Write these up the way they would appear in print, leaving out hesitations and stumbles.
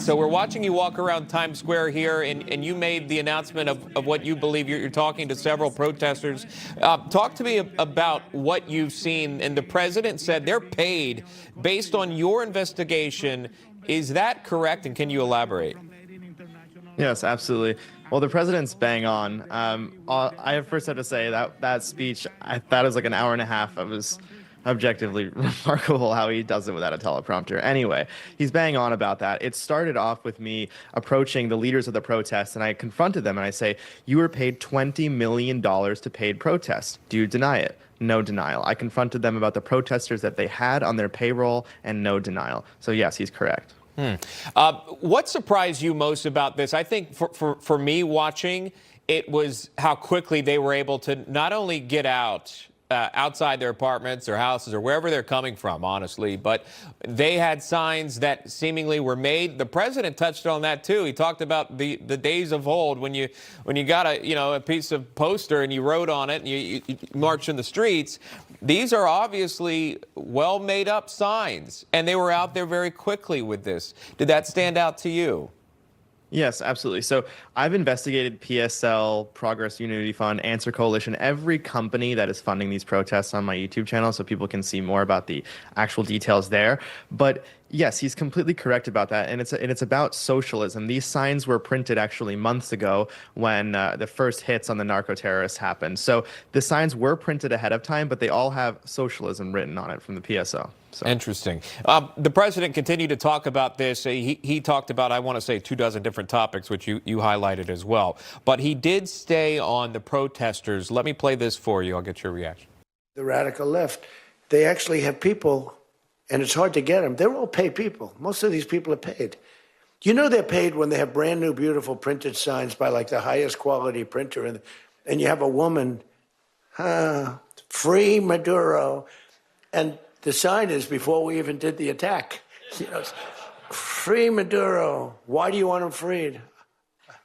So we're watching you walk around Times Square here, and you made the announcement of what you believe. You're talking to several protesters. Talk to me about what you've seen. And the president said they're paid based on your investigation. Is that correct? And can you elaborate? Yes, absolutely. Well, the president's bang on. I first have to say that speech, that was like an hour and a half. It was objectively remarkable how he does it without a teleprompter. Anyway, he's bang on about that. It started off with me approaching the leaders of the protests, and I confronted them and I say, you were paid $20 million to paid protests. Do you deny it? No denial. I confronted them about the protesters that they had on their payroll, and no denial. So yes, he's correct. What surprised you most about this? I think for me watching, it was how quickly they were able to not only get outside their apartments or houses or wherever they're coming from, honestly, but they had signs that seemingly were made. The president touched on that too. He talked about the days of old when you got a piece of poster and you wrote on it and you marched in the streets. These are obviously well made up signs, and they were out there very quickly with this. Did that stand out to you? Yes, absolutely. So I've investigated PSL, Progress Unity Fund, Answer Coalition, every company that is funding these protests on my YouTube channel so people can see more about the actual details there. But yes, he's completely correct about that. And it's about socialism. These signs were printed actually months ago when the first hits on the narco-terrorists happened. So the signs were printed ahead of time, but they all have socialism written on it from the PSL. So. Interesting. The president continued to talk about this. He talked about, I want to say, 24 different topics, which you highlighted as well. But he did stay on the protesters. Let me play this for you. I'll get your reaction. The radical left, they actually have people, and it's hard to get them. They're all paid people. Most of these people are paid. You know they're paid when they have brand new, beautiful printed signs by like the highest quality printer, and you have a woman, free Maduro, and the sign is before we even did the attack. You know, free Maduro. Why do you want him freed?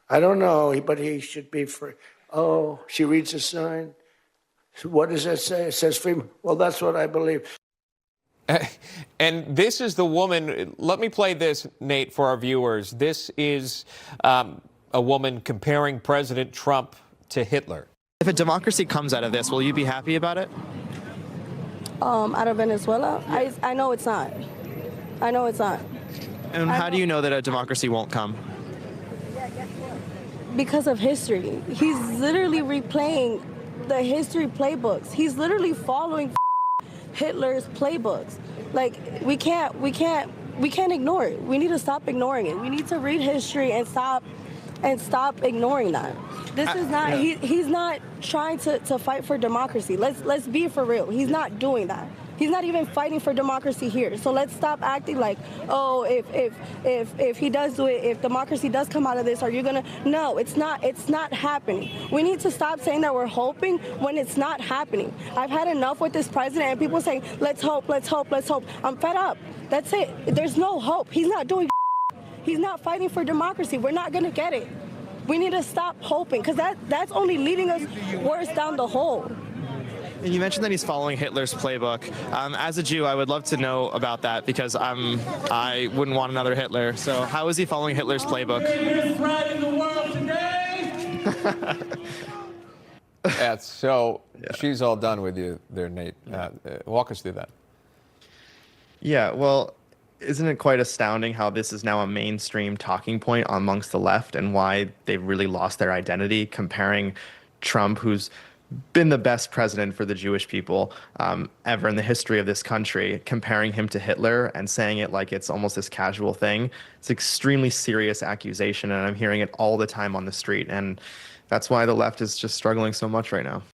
I don't know, but he should be free. Oh, she reads the sign. What does that say? It says free. Well, that's what I believe. And this is the woman. Let me play this, Nate, for our viewers. This is a woman comparing President Trump to Hitler. If a democracy comes out of this, will you be happy about it? Out of Venezuela? Yeah. I know it's not. I know it's not. And how do you know that a democracy won't come? Because of history. He's literally replaying the history playbooks. He's literally following Hitler's playbooks. Like, we can't ignore it. We need to stop ignoring it. We need to read history and stop ignoring that. This is not, he's not trying to fight for democracy. Let's be for real. He's not doing that. He's not even fighting for democracy here. So let's stop acting like, oh, if he does do it, if democracy does come out of this, are you gonna? No, it's not happening. We need to stop saying that we're hoping when it's not happening. I've had enough with this president and people saying, let's hope, let's hope, let's hope. I'm fed up. That's it. There's no hope. He's not doing. He's not fighting for democracy. We're not gonna get it. We need to stop hoping, because that's only leading us worse down the hole. And you mentioned that he's following Hitler's playbook. As a Jew, I would love to know about that, because I wouldn't want another Hitler. So how is he following Hitler's playbook? She's all done with you there, Nate. Walk us through that. Yeah, well, isn't it quite astounding how this is now a mainstream talking point amongst the left, and why they've really lost their identity, comparing Trump, who's been the best president for the Jewish people ever in the history of this country, comparing him to Hitler and saying it like it's almost this casual thing. It's an extremely serious accusation, and I'm hearing it all the time on the street. And that's why the left is just struggling so much right now.